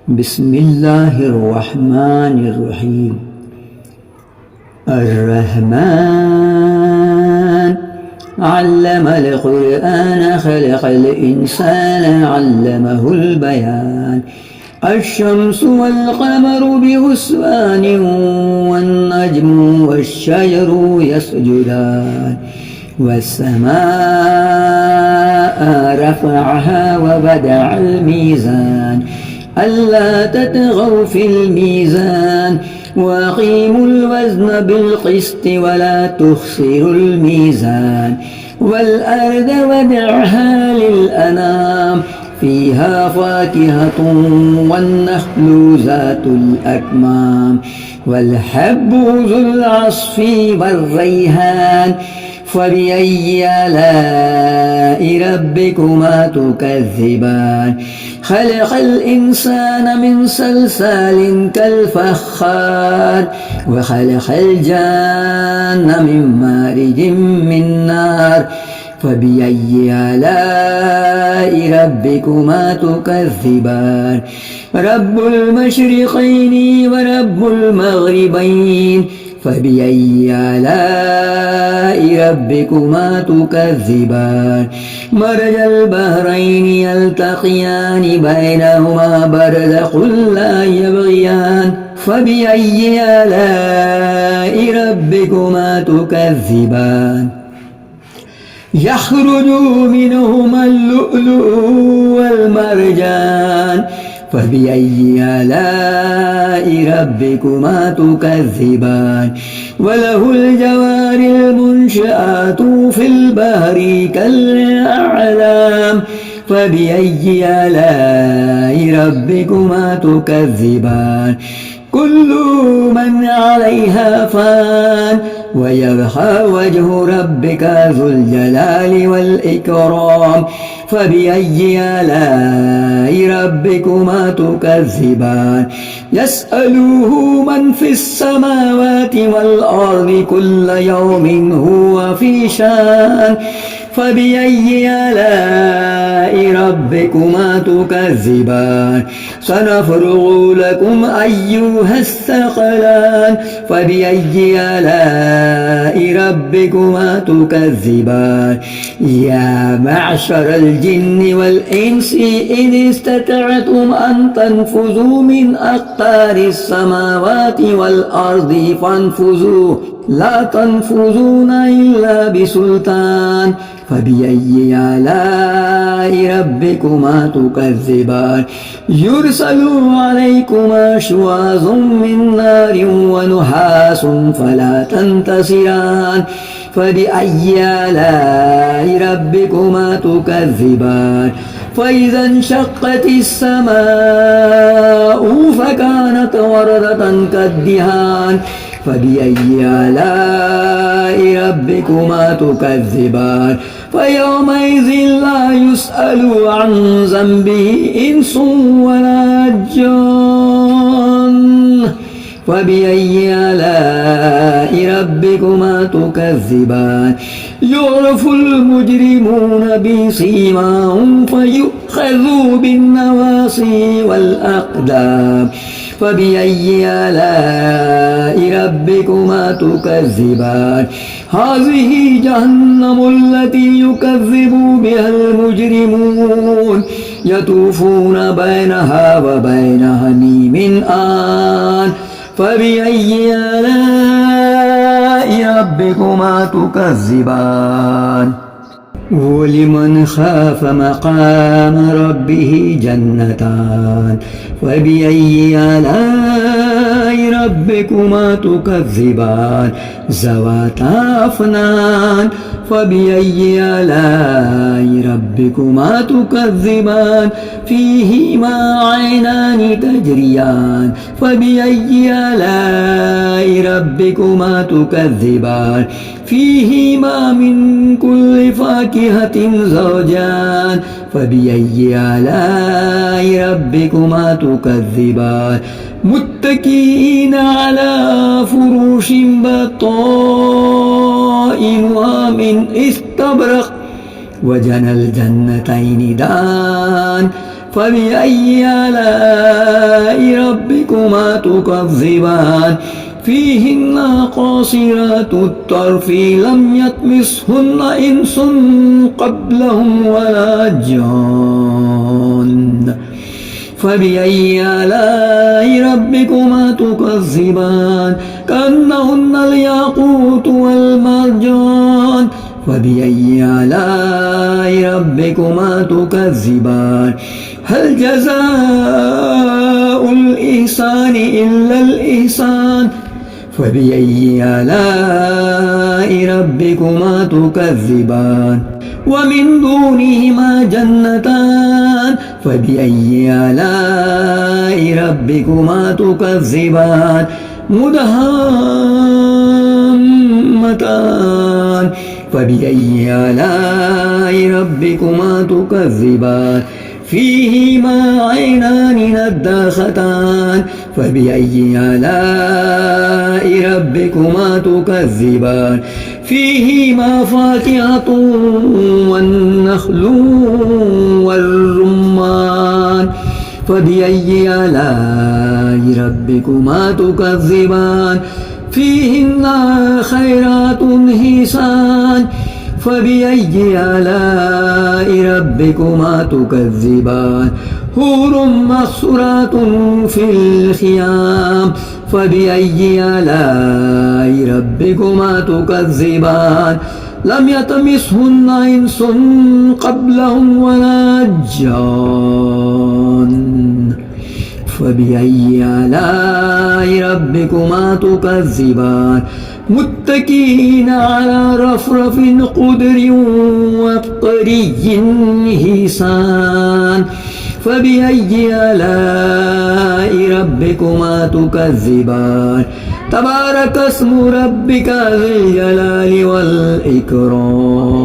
بسم الله الرحمن الرحيم. الرحمن علم القرآن خلق الإنسان علمه البيان. الشمس والقمر بحسبان والنجم والشجر يسجدان والسماء رفعها ووضع الميزان ألا تطغوا في الميزان وأقيموا الوزن بالقسط ولا تخسروا الميزان والأرض وضعها للأنام فيها فاكهة والنخل ذات الأكمام والحب ذو العصف والريحان فبأي آلاء ربكما تكذبان. خلق الإنسان من صلصال كالفخار وخلق الجان من مارج من نار فبأي آلاء ربكما تكذبان. رب المشرقين ورب المغربين فبأي آلاء ربكما تكذبان. مرج البحرين يلتقيان بينهما برزخ لا يبغيان فبأي آلاء ربكما تكذبان. يخرج منهما اللؤلؤ والمرجان فبأي آلاء ربكما تكذبان. وله الجوار المنشآت في البحر كالأعلام فبأي آلاء ربكما تكذبان. كل من عليها فان ويبقى وجه ربك ذو الجلال والإكرام فبأي آلاء ربكما تكذبان. يسأله من في السماوات والأرض كل يوم هو في شان فبأي آلاء ربكما تكذبان. سنفرغ لكم أيها الثقلان فبأي آلاء ربكما تكذبان. يا معشر الجن والإنس إن استطعتم أن تنفذوا من أقطار السماوات والأرض فانفذوا لا تنفذون إلا بسلطان فبأي آلاء ربكما تكذبان. يرسل عليكما شواظ من نار ونحاس فلا تنتصران فبأي آلاء ربكما تكذبان. فإذا انشقت السماء فكانت وردة كالدهان فبأي آلاء ربكما تكذبان. فيومئذ لا يسأل عن ذنبه إنس ولا جان فبأي آلاء ربكما تكذبان. يعرف المجرمون بسيماهم فيؤخذوا بالنواصي والأقدام فبأي آلاء ربكما تكذبان. هذه جهنم التي يكذب بها المجرمون يطوفون بينها وبين حميم آن فبأي آلاء ربكما تكذبان. ولمن خاف مقام ربه جنتان فبأي آلاء ربكما تكذبان. ذواتا أفنان فبأي آلاء ربكما تكذبان. فيهما عينان تجريان فبأي آلاء ربكما تكذبان. فيهما من كل فاكهة زوجان فبأي آلاء ربكما تكذبان. متكئين على فروش بطائنها من استبرق وجنى الجنتين دان فبأي آلاء ربكما تكذبان فيهن قاصرات الطرف لم يطمثهن إنس قبلهم ولا جان فبأي آلاء ربكما تكذبان كأنهن الياقوت والمرجان فبأي آلاء ربكما تكذبان هل جزاء الإحسان إلا الإحسان فبأي آلاء ربكما تكذبان ومن دونهما جنتان فبأي آلاء ربكما تكذبان مدهامتان فبأي آلاء ربكما تكذبان فيهما عينان نضاختان فبأي آلاء ربكما تكذبان فيهما فاكهة والنخل والرمان فبأي آلاء ربكما تكذبان فيهن خيرات حسان فبأي آلاء ربكما تكذبان حور مقصورات في الخيام فبأي آلاء ربكما تكذبان لم يطمثهن إنس قبلهم ولا جان فبأي آلاء ربكما تكذبان متكئين على رفرف خضر وطري حسان فبأي آلاء ربكما تكذبان تبارك اسم ربك ذي الجلال والإكرام